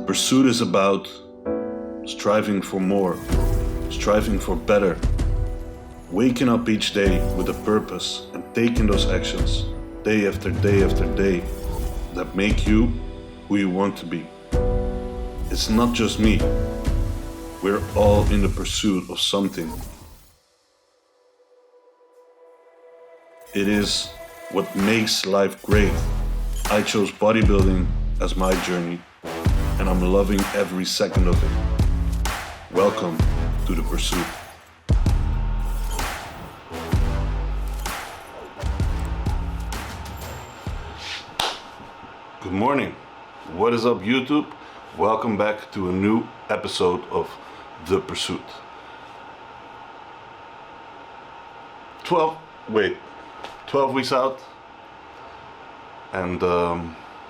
Pursuit is about striving for more, striving for better, waking up each day with a purpose and taking those actions day after day after day that make you who you want to be. It's not just me. We're all in the pursuit of something. It is what makes life great. I chose bodybuilding as my journey, and I'm loving every second of it. Welcome to the pursuit. Good morning. What is up, YouTube? Welcome back to a new episode of The Pursuit. 12 weeks out, and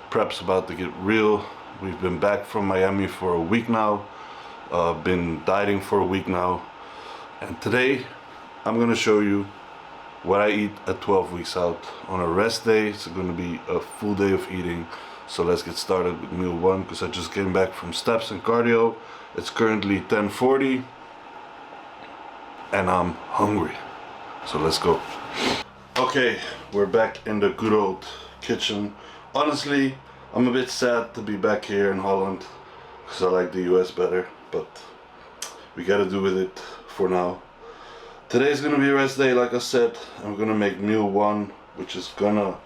prep's about to get real. We've been back from Miami for a week now, been dieting for a week now, and today I'm gonna show you what I eat at 12 weeks out. On a rest day, it's gonna be a full day of eating. So let's get started with meal one, because I just came back from steps and cardio. It's currently 10:40 and I'm hungry. So let's go. Okay, we're back in the good old kitchen. Honestly, I'm a bit sad to be back here in Holland because I like the US better, but we gotta do with it for now. Today's gonna be a rest day, like I said. I'm gonna make meal one, which is gonna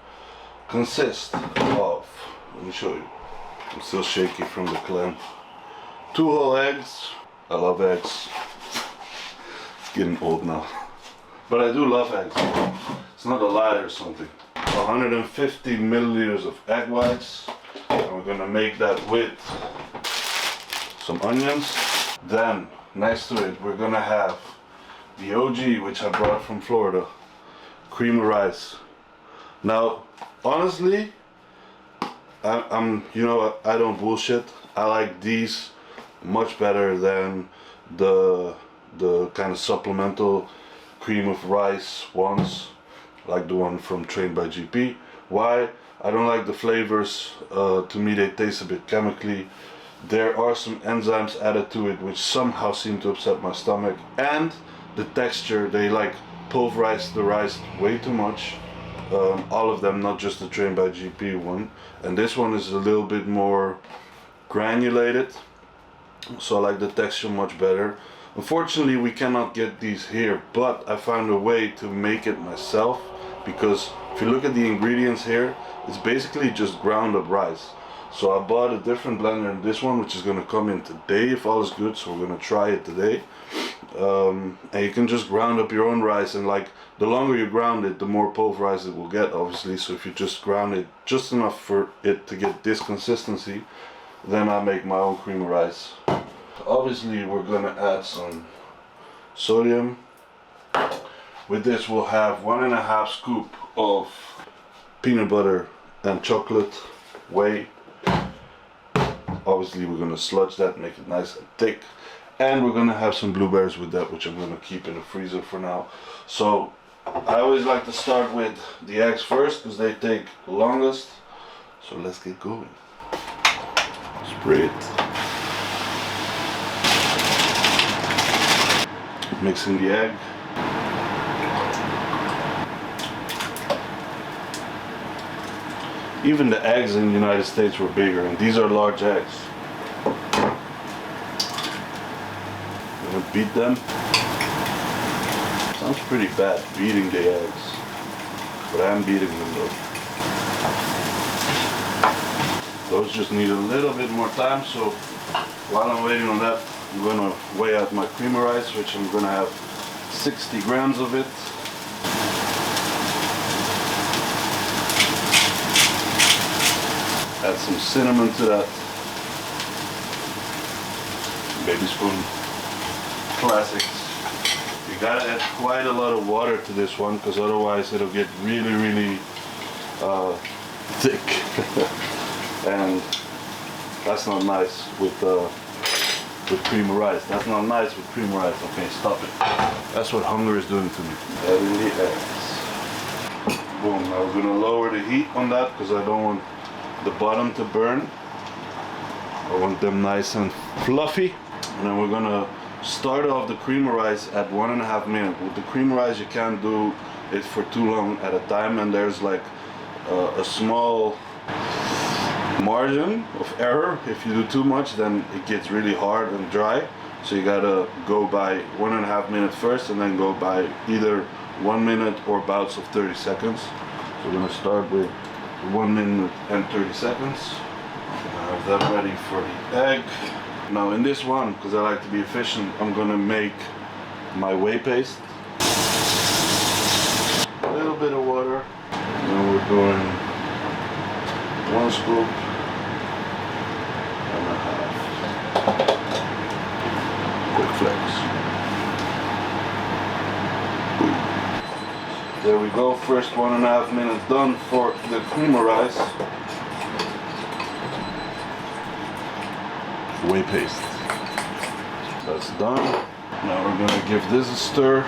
consist of, let me show you. I'm still shaky from the clam. 2 whole eggs. I love eggs. It's getting old now. But I do love eggs. It's not a lie or something. 150 milliliters of egg whites. And we're gonna make that with some onions. Then, next to it, we're gonna have the OG, which I brought from Florida. Cream of rice. Now, honestly, I don't bullshit. I like these much better than the kind of supplemental cream of rice ones, like the one from Trained by GP. Why? I don't like the flavors. To me, they taste a bit chemically. There are some enzymes added to it which somehow seem to upset my stomach, and the texture, they like pulverize the rice way too much. All of them, not just the Trained by GP one, and this one is a little bit more granulated, so I like the texture much better. Unfortunately, we cannot get these here, but I found a way to make it myself, because if you look at the ingredients here, it's basically just ground up rice. So I bought a different blender than this one, which is going to come in today if all is good, so we're going to try it today. And you can just ground up your own rice, and like the longer you ground it, the more pulverized it will get, obviously. So if you just ground it just enough for it to get this consistency, then I make my own cream of rice. Obviously we're gonna add some sodium. With this we'll have 1.5 scoop of peanut butter and chocolate whey. Obviously we're gonna sludge that, make it nice and thick. And we're gonna have some blueberries with that, which I'm gonna keep in the freezer for now. So I always like to start with the eggs first, because they take the longest. So let's get going. Spray it. Mixing the egg. Even the eggs in the United States were bigger, and these are large eggs. Beat them. Sounds pretty bad, beating the eggs, but I'm beating them though. Those just need a little bit more time, so while I'm waiting on that, I'm gonna weigh out my cream of rice, which I'm gonna have 60 grams of it. Add some cinnamon to that. Baby spoon. Classics. You gotta add quite a lot of water to this one, because otherwise it'll get really thick. And that's not nice with cream of rice. That's not nice with cream of rice. Okay, stop it. That's what hunger is doing to me. Adding the eggs. Boom. Now we're gonna lower the heat on that, because I don't want the bottom to burn. I want them nice and fluffy. And then we're gonna start off the creamer rice at 1.5 minutes. With the creamer rice, you can't do it for too long at a time, and there's like a small margin of error. If you do too much, then it gets really hard and dry. So you gotta go by 1.5 minutes first, and then go by either 1 minute or bouts of 30 seconds. So we're gonna start with 1 minute and 30 seconds. I have that ready for the egg. Now in this one, because I like to be efficient, I'm gonna make my whey paste. A little bit of water. And then we're doing 1 scoop and a half. Quick flex. There we go, first 1.5 minutes done for the creamer rice. Whey paste. That's done. Now we're gonna give this a stir.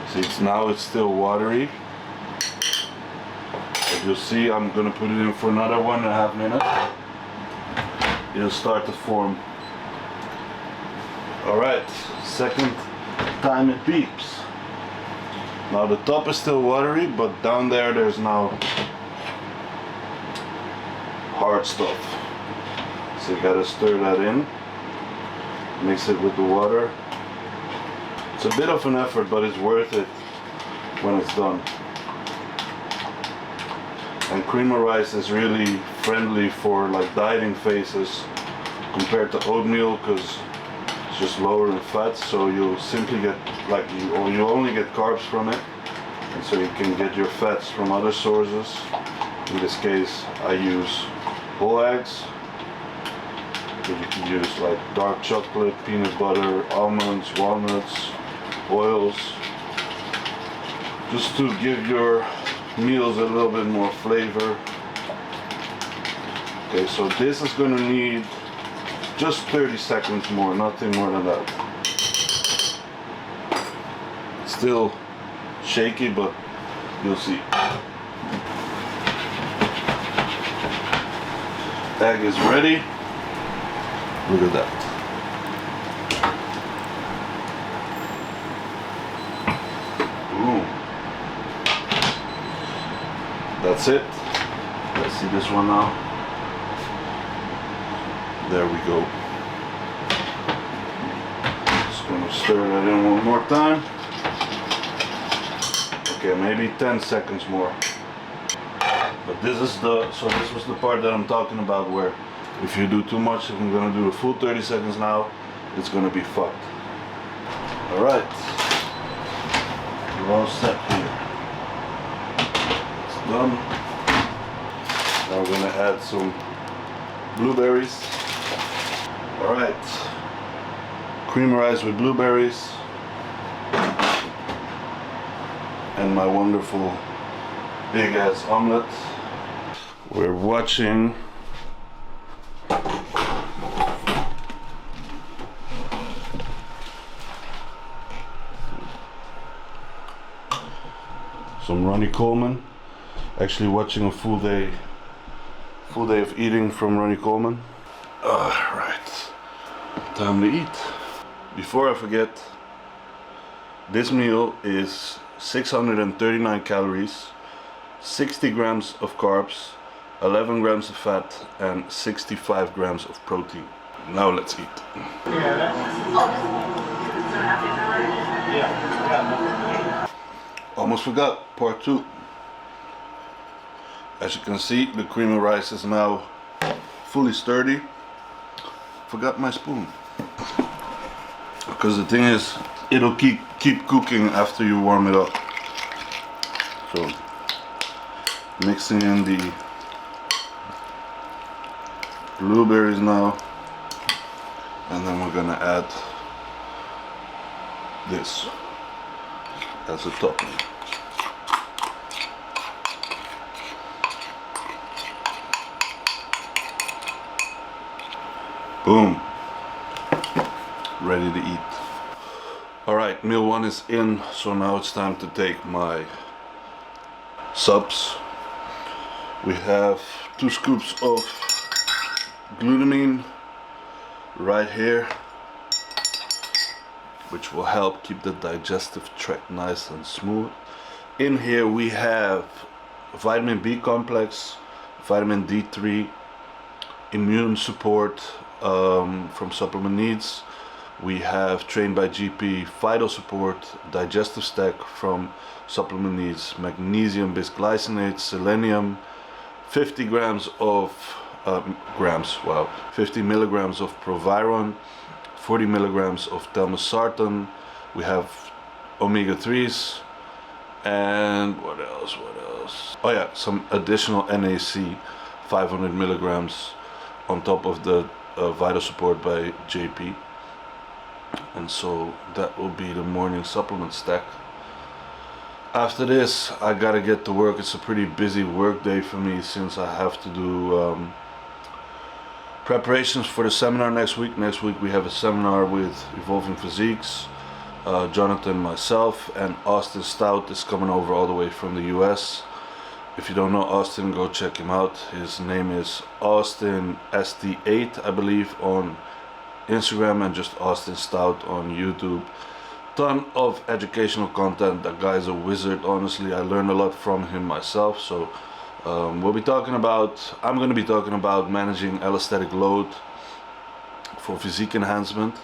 See, it's still watery. But you'll see I'm gonna put it in for another 1.5 minutes. It'll start to form. Alright, second time it beeps. Now the top is still watery, but down there's now hard stuff. So you gotta stir that in, mix it with the water. It's a bit of an effort, but it's worth it when it's done. And creamer rice is really friendly for like dieting phases compared to oatmeal, because it's just lower in fat, so you'll simply get like you only get carbs from it, and so you can get your fats from other sources. In this case I use whole eggs, but you can use like dark chocolate, peanut butter, almonds, walnuts, oils, just to give your meals a little bit more flavor. Okay, so this is going to need just 30 seconds more, nothing more than that. It's still shaky, but you'll see. Egg is ready. Look at that. Boom. That's it. Let's see this one now. There we go. Just gonna stir that in one more time. Okay, maybe 10 seconds more. But this was the part that I'm talking about, where if you do too much, if I'm gonna do a full 30 seconds now, it's gonna be fucked. Alright. We're all set here. It's done. Now we're gonna add some blueberries. Alright. Creamer rice with blueberries. And my wonderful big ass omelet. We're watching some Ronnie Coleman. Actually watching a full day of eating from Ronnie Coleman. Right, time to eat. Before I forget, this meal is 639 calories, 60 grams of carbs, 11 grams of fat, and 65 grams of protein. Now let's eat. Almost forgot, part 2. As you can see, the creamer rice is now fully sturdy. Forgot my spoon. Because the thing is, it'll keep cooking after you warm it up. So, mixing in the blueberries now, and then we're gonna add this as a topping. Boom. Ready to eat. Alright, meal 1 is in, so now it's time to take my subs. We have 2 scoops of glutamine right here, which will help keep the digestive tract nice and smooth. In here we have vitamin B complex, vitamin D3, immune support from Supplement Needs. We have Trained by GP Phyto Support, digestive stack from Supplement Needs, magnesium bisglycinate, selenium, 50 grams of 50 milligrams of Proviron, 40 milligrams of telmisartan. We have omega-3s, and what else? Oh yeah, some additional NAC, 500 milligrams on top of the Vital Support by JP. And so that will be the morning supplement stack. After this, I gotta get to work. It's a pretty busy work day for me since I have to do preparations for the seminar next week. Next week we have a seminar with Evolving Physiques. Jonathan, myself, and Austin Stout is coming over all the way from the US. If you don't know Austin, go check him out. His name is Austin ST8, I believe, on Instagram, and just Austin Stout on YouTube. Ton of educational content. That guy's a wizard, honestly. I learned a lot from him myself. So I'm going to be talking about managing allostatic load for physique enhancement,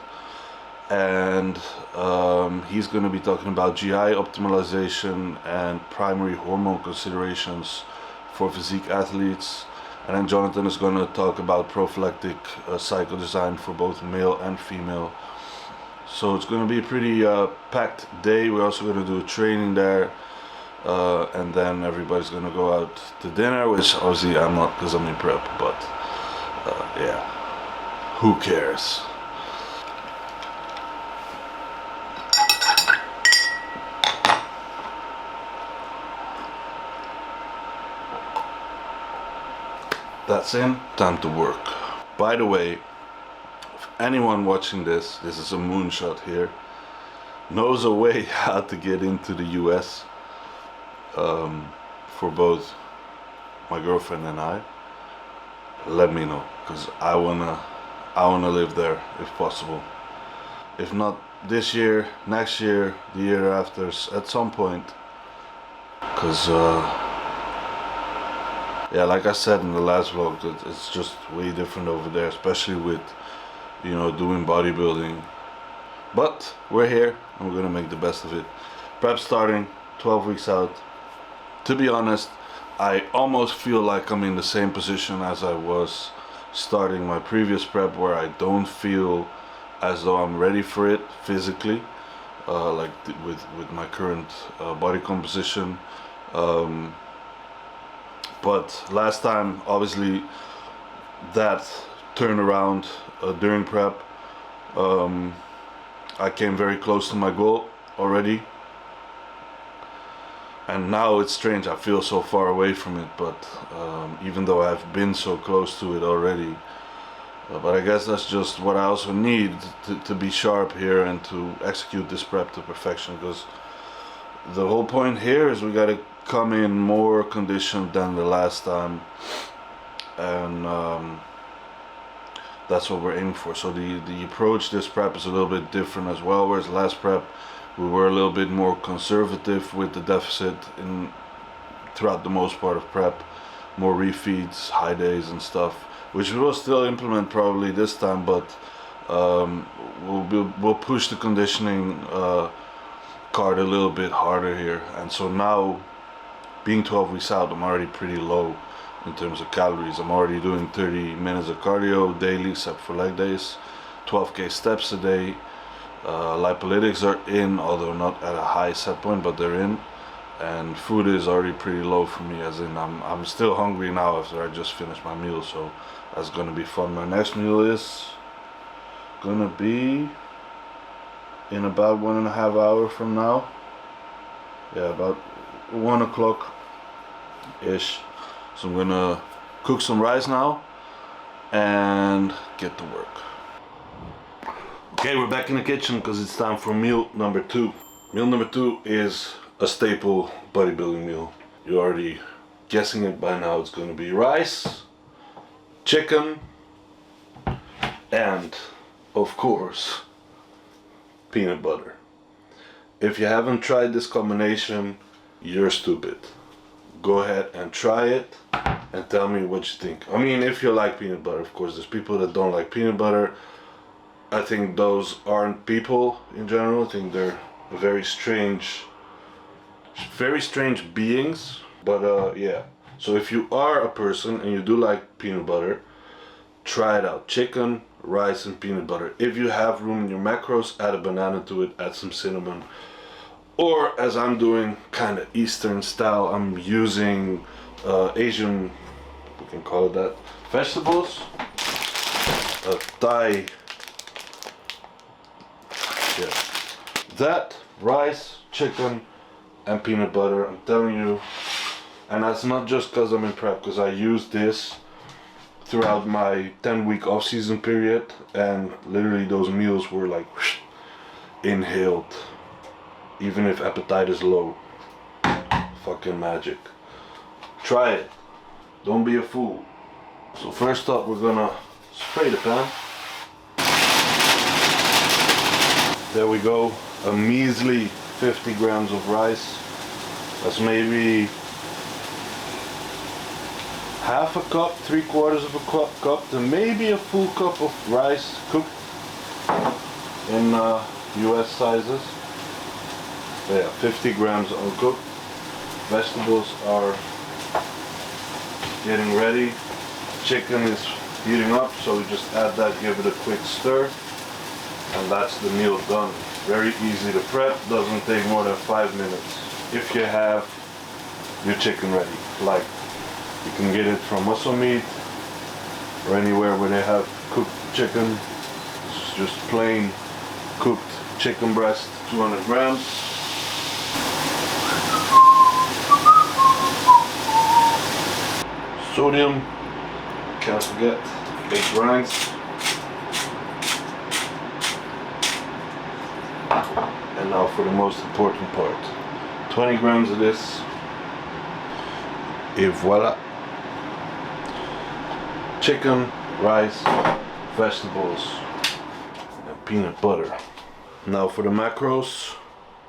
and he's going to be talking about GI optimization and primary hormone considerations for physique athletes. And then Jonathan is going to talk about prophylactic cycle design for both male and female. So it's going to be a pretty packed day. We're also going to do a training there, and then everybody's going to go out to dinner, which obviously I'm not, because I'm in prep, but yeah, who cares? That's in, time to work. By the way, if anyone watching this is a moonshot here, knows a way how to get into the US for both my girlfriend and I, let me know, because I wanna live there if possible. If not this year, next year, the year after, at some point, because yeah, like I said in the last vlog, it's just way different over there, especially with, you know, doing bodybuilding. But we're here and we're gonna make the best of it. Prep starting 12 weeks out. To be honest, I almost feel like I'm in the same position as I was starting my previous prep, where I don't feel as though I'm ready for it physically, like with my current body composition. But last time, obviously, that turned around during prep. I came very close to my goal already, and now it's strange, I feel so far away from it, but even though I've been so close to it already, but I guess that's just what I also need to be sharp here and to execute this prep to perfection, because the whole point here is we got to come in more conditioned than the last time, and that's what we're aiming for. So the approach this prep is a little bit different as well, whereas last prep we were a little bit more conservative with the deficit throughout the most part of prep, more refeeds, high days and stuff, which we will still implement probably this time, but we'll push the conditioning card a little bit harder here. And so now, being 12 weeks out, I'm already pretty low in terms of calories. I'm already doing 30 minutes of cardio daily, except for leg days, 12k steps a day. Lipolytics are in, although not at a high set point, but they're in. And food is already pretty low for me, as in I'm still hungry now after I just finished my meal, so that's gonna be fun. My next meal is gonna be in about 1.5 hours from now. Yeah, about 1 o'clock ish. So I'm gonna cook some rice now and get to work. Okay, we're back in the kitchen because it's time for meal number 2. Meal number 2 is a staple bodybuilding meal. You already guessing it by now, it's gonna be rice, chicken, and of course peanut butter. If you haven't tried this combination, you're stupid. Go ahead and try it and tell me what you think. I mean, if you like peanut butter, of course. There's people that don't like peanut butter. I think those aren't people in general. I think they're very strange beings. But yeah, so if you are a person and you do like peanut butter, try it out. Chicken, rice, and peanut butter. If you have room in your macros, add a banana to it, add some cinnamon. Or as I'm doing, kind of Eastern style, I'm using Asian, we can call it that, vegetables, Thai, yeah, that, rice, chicken, and peanut butter. I'm telling you, and that's not just because I'm in prep, because I use this throughout my 10-week off-season period, and literally those meals were like inhaled, even if appetite is low. Fucking magic. Try it. Don't be a fool. So first up, we're gonna spray the pan. There we go. A measly 50 grams of rice. That's maybe half a cup, 3/4 of a cup to maybe a full cup of rice cooked in US sizes. So yeah, 50 grams uncooked. Vegetables are getting ready. Chicken is heating up, so we just add that, give it a quick stir, and that's the meal done. Very easy to prep, doesn't take more than 5 minutes. If you have your chicken ready, like you can get it from Muscle Meat or anywhere where they have cooked chicken. This is just plain cooked chicken breast, 200 grams. Sodium, can't forget, baked rinds. And now for the most important part. 20 grams of this. Et voila. Chicken, rice, vegetables, and peanut butter. Now for the macros.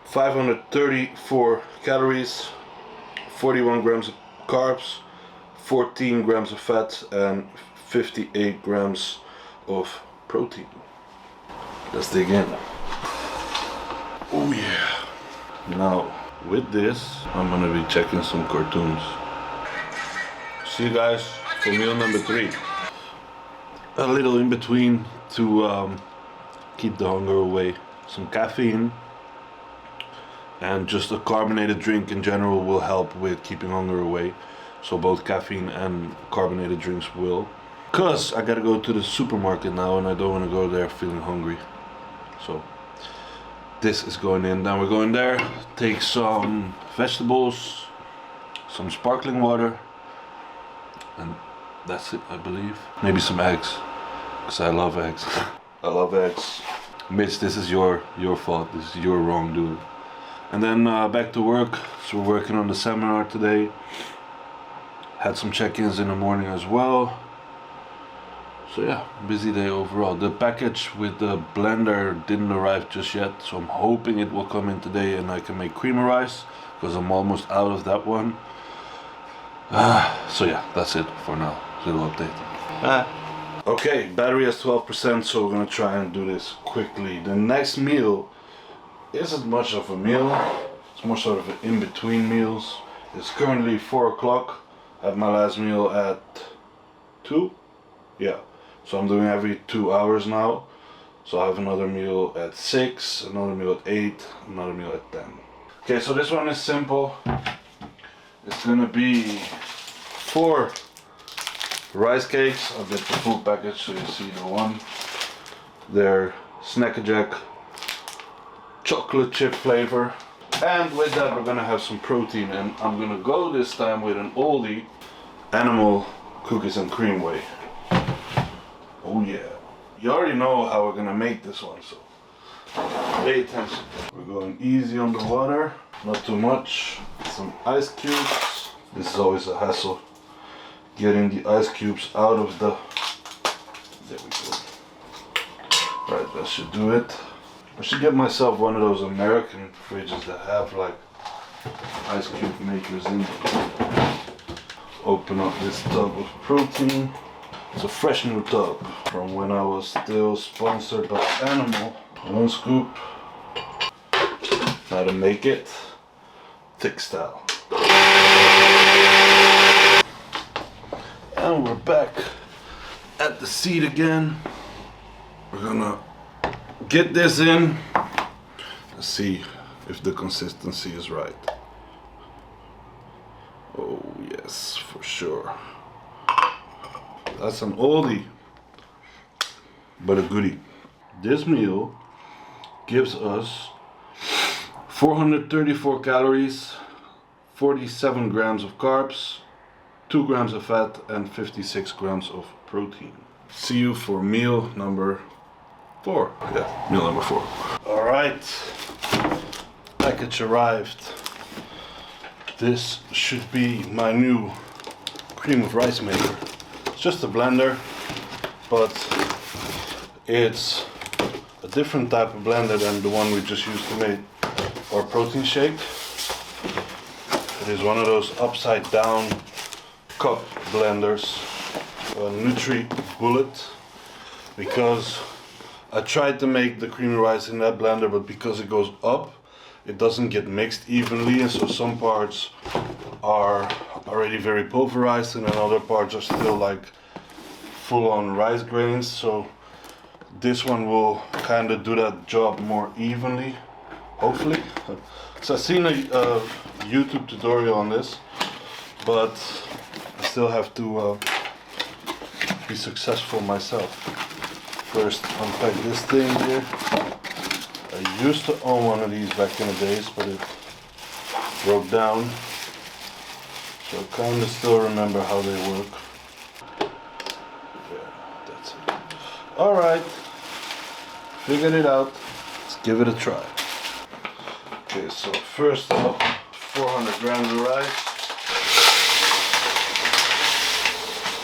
534 calories, 41 grams of carbs, 14 grams of fat, and 58 grams of protein. Let's dig in. Oh yeah. Now with this, I'm gonna be checking some cartoons. See you guys for meal number 3. A little in between to keep the hunger away. Some caffeine and just a carbonated drink in general will help with keeping hunger away. So both caffeine and carbonated drinks will. Cause I gotta go to the supermarket now and I don't wanna go there feeling hungry. So this is going in. Then we're going there, take some vegetables, some sparkling water, and that's it, I believe. Maybe some eggs, cause I love eggs. I love eggs. Mitch, this is your fault. This is your wrongdoing. And then back to work. So we're working on the seminar today. Had some check-ins in the morning as well. So yeah, busy day overall. The package with the blender didn't arrive just yet, so I'm hoping it will come in today and I can make creamer rice, because I'm almost out of that one. So yeah, that's it for now. Little update. Okay, battery has 12%, so we're gonna try and do this quickly. The next meal isn't much of a meal. It's more sort of an in-between meals. It's currently 4 o'clock. I had my last meal at 2. Yeah. So I'm doing every 2 hours now. So I have another meal at 6, another meal at 8, another meal at 10. Okay, so this one is simple. It's gonna be 4 rice cakes. I'll get the full package so you see the one. They're Snack Jack chocolate chip flavor. And with that we're gonna have some protein, and I'm gonna go this time with an oldie, animal cookies and cream whey. Oh yeah. You already know how we're gonna make this one, so pay attention. We're going easy on the water, not too much. Some ice cubes, This is always a hassle, getting the ice cubes out of the, there we go. Right, that should do it. I should get myself one of those American fridges that have like ice cube makers in them. Open up this tub of protein. It's a fresh new tub from when I was still sponsored by Animal. 1 scoop. Now to make it thick style. And we're back at the seat again. We're gonna get this in. Let's see if the consistency is right. Oh yes, for sure. That's an oldie, but a goodie. This meal gives us 434 calories, 47 grams of carbs, 2 grams of fat, and 56 grams of protein. See you for meal number 4. Yeah, meal number 4. All right, package arrived. This should be my new cream of rice maker. It's just a blender, but it's a different type of blender than the one we just used to make our protein shake. It is one of those upside down cup blenders, a Nutri Bullet, because I tried to make the creamy rice in that blender, but because it goes up, it doesn't get mixed evenly, and so some parts are already very pulverized and then other parts are still like full-on rice grains. So this one will kind of do that job more evenly, hopefully. So I've seen a YouTube tutorial on this, but I still have to be successful myself. First unpack this thing here. I used to own one of these back in the days, but it broke down. So I kind of still remember how they work. Yeah, that's it. Alright, figured it out. Let's give it a try. Okay, so first up, 400 grams of rice.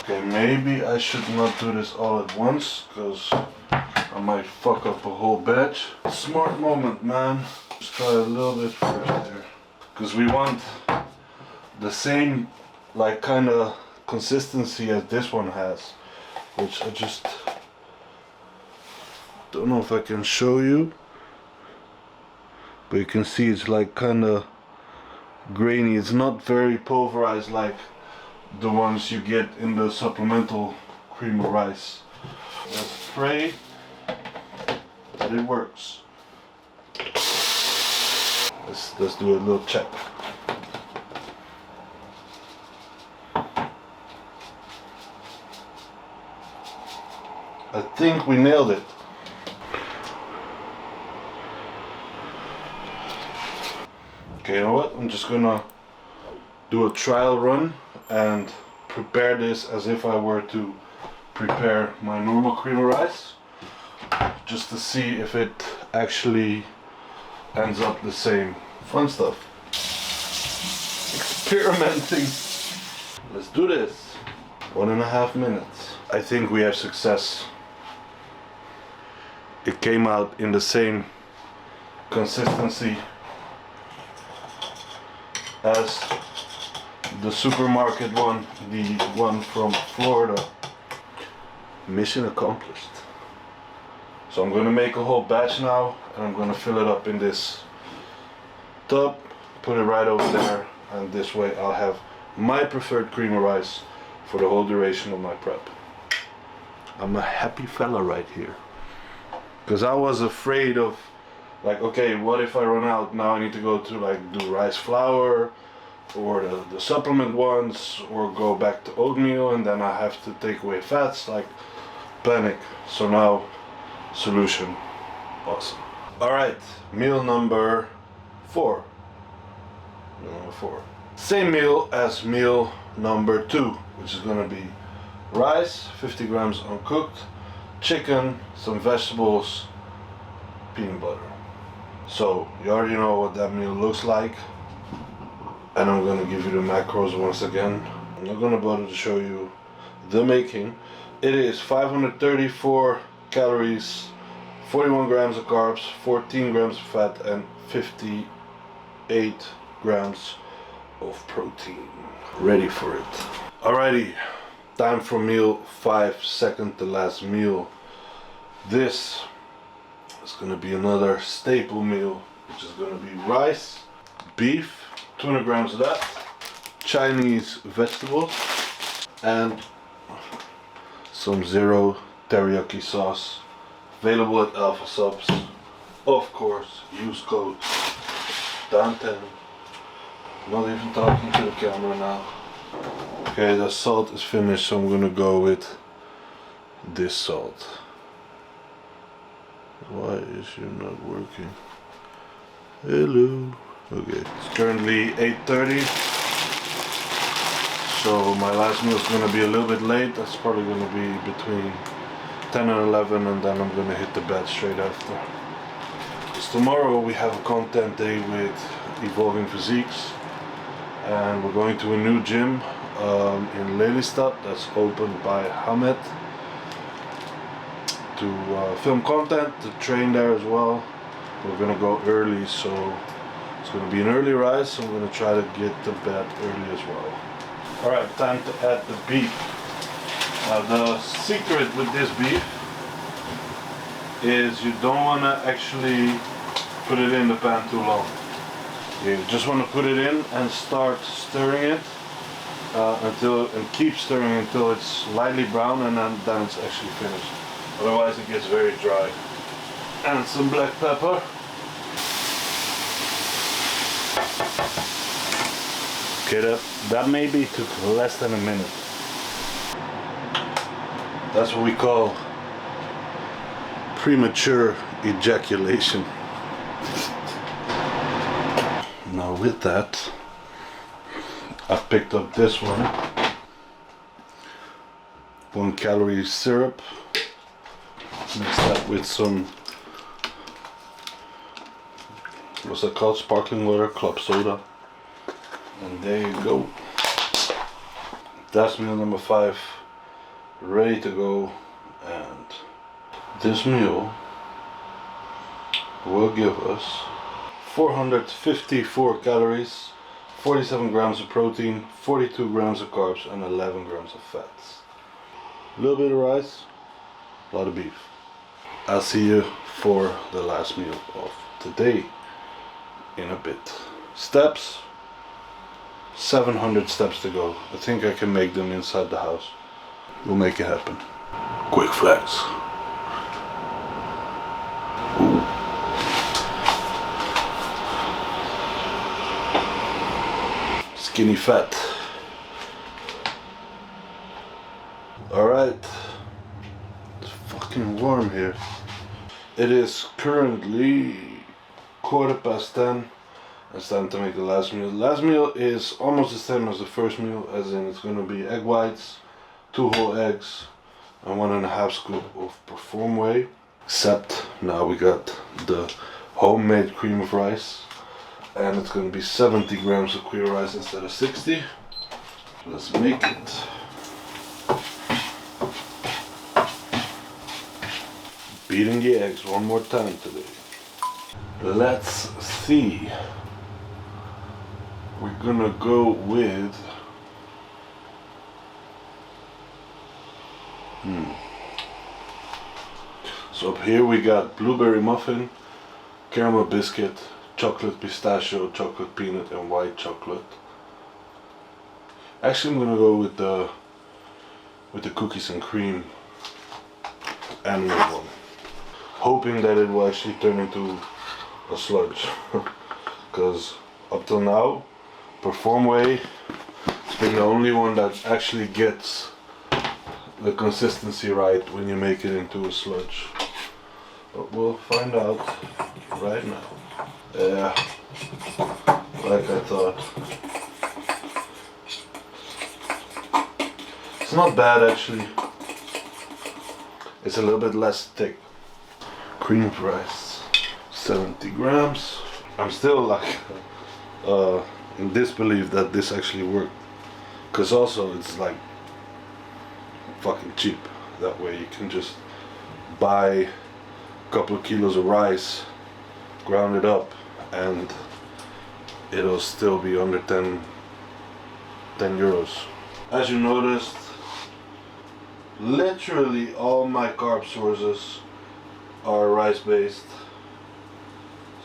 Okay, maybe I should not do this all at once, because I might fuck up a whole batch. Smart moment, man. Just try a little bit first there. Because we want the same, like, kind of consistency as this one has. Which I just don't know if I can show you. But you can see it's like kind of grainy. It's not very pulverized like the ones you get in the supplemental cream of rice. Let's pray that it works. Let's do a little check. I think we nailed it. Okay, you know what? I'm just gonna do a trial run and prepare this as if I were to prepare my normal cream of rice, just to see if it actually ends up the same. Fun stuff. Experimenting. Let's do this. 1.5 minutes. I think we have success. It came out in the same consistency as the supermarket one, the one from Florida. Mission accomplished. So I'm gonna make a whole batch now, and I'm gonna fill it up in this tub, put it right over there, and this way I'll have my preferred cream of rice for the whole duration of my prep. I'm a happy fella right here. Because I was afraid of, like, okay, what if I run out? Now I need to go to like do rice flour or the supplement ones, or go back to oatmeal, and then I have to take away fats, like panic. So now, solution. Awesome. Alright, meal number 4. Meal number 4. Same meal as meal number 2, which is gonna be rice, 50 grams uncooked, chicken, some vegetables, peanut butter. So you already know what that meal looks like. and I'm gonna give you the macros once again. I'm not gonna bother to show you the making. It is 534 calories, 41 grams of carbs, 14 grams of fat, and 58 grams of protein. Ready for it. Alrighty, time for meal 5, second to last meal. This is gonna be another staple meal, which is gonna be rice, beef, 200 grams of that, Chinese vegetables, and some zero teriyaki sauce, available at Alpha Subs. Of course, use code DAN10. Not even talking to the camera now. Okay, the salt is finished, so I'm gonna go with this salt. Why is you not working? Hello. Okay, it's currently 8:30, so my last meal is gonna be a little bit late. That's probably gonna be between 10 and 11, and then I'm gonna hit the bed straight after. Because tomorrow we have a content day with Evolving Physiques, and we're going to a new gym in Lelystad that's opened by Hamed to film content, to train there as well. We're gonna go early, so it's gonna be an early rise, so I'm gonna try to get to bed early as well. Alright, time to add the beef. Now the secret with this beef is you don't wanna actually put it in the pan too long. You just wanna put it in and start stirring it and keep stirring until it's lightly brown, and then it's actually finished. Otherwise it gets very dry. And some black pepper. Okay, that maybe took less than a minute. That's what we call premature ejaculation. Now with that, I picked up this one. 1 calorie syrup. Mix that with some, what's that called? Sparkling water, club soda. And there you go. That's meal number 5, ready to go. And this meal will give us 454 calories, 47 grams of protein, 42 grams of carbs, and 11 grams of fats. A little bit of rice, a lot of beef. I'll see you for the last meal of today in a bit. Steps, 700 steps to go. I think I can make them inside the house. We'll make it happen. Quick flex. Ooh. Skinny fat. Alright. It's fucking warm here. It is currently 10:15. It's time to make the last meal. The last meal is almost the same as the first meal, as in it's going to be egg whites, 2 whole eggs, and 1.5 scoop of Perform Whey. Except now we got the homemade cream of rice, and it's going to be 70 grams of clear rice instead of 60. Let's make it. Beating the eggs one more time today. Let's see. We're gonna go with So up here we got blueberry muffin, caramel biscuit, chocolate pistachio, chocolate peanut, and white chocolate. Actually, I'm gonna go with the cookies and cream animal one, hoping that it will actually turn into a sludge. Because up till now, Perform Whey has been the only one that actually gets the consistency right when you make it into a sludge. But we'll find out right now. Yeah, like I thought. It's not bad actually. It's a little bit less thick. Cream of rice, 70 grams. I'm still like in disbelief that this actually worked. Because also it's like fucking cheap. That way you can just buy a couple of kilos of rice, ground it up, and it'll still be under 10 euros. As you noticed, literally all my carb sources are rice based.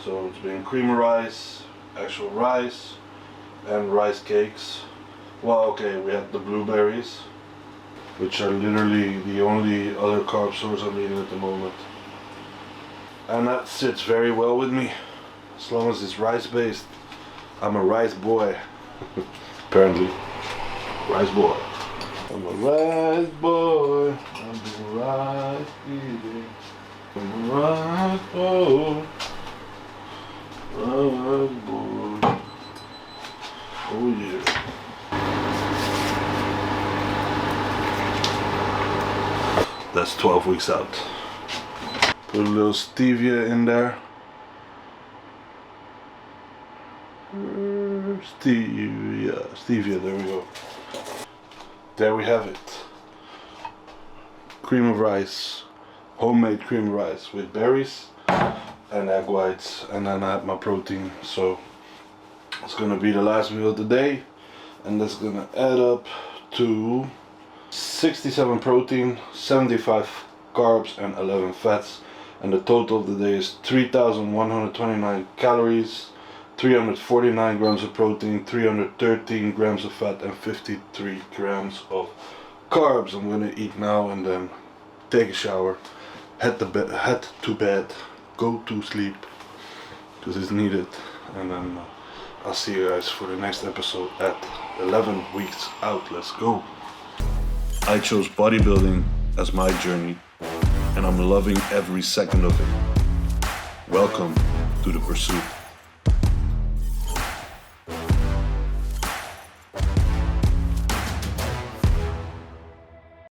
So it's been cream of rice, actual rice, and rice cakes. Well, okay, we had the blueberries, which are literally the only other carb source I'm eating at the moment. And that sits very well with me. As long as it's rice based, I'm a rice boy. Apparently, rice boy. I'm a rice boy. I'm doing rice eating. I'm a rice boy. Rice boy. Oh yeah. That's 12 weeks out. Put a little stevia in there. Stevia, there we go. There we have it. Cream of rice, homemade cream of rice with berries and egg whites, and then I have my protein. So it's gonna be the last meal of the day, and that's gonna add up to 67 protein, 75 carbs, and 11 fats. And the total of the day is 3,129 calories, 349 grams of protein, 313 grams of fat, and 53 grams of carbs. I'm gonna eat now and then take a shower, head to bed, go to sleep, because it's needed. And then I'll see you guys for the next episode at 11 weeks out. Let's go. I chose bodybuilding as my journey, and I'm loving every second of it. Welcome to the pursuit.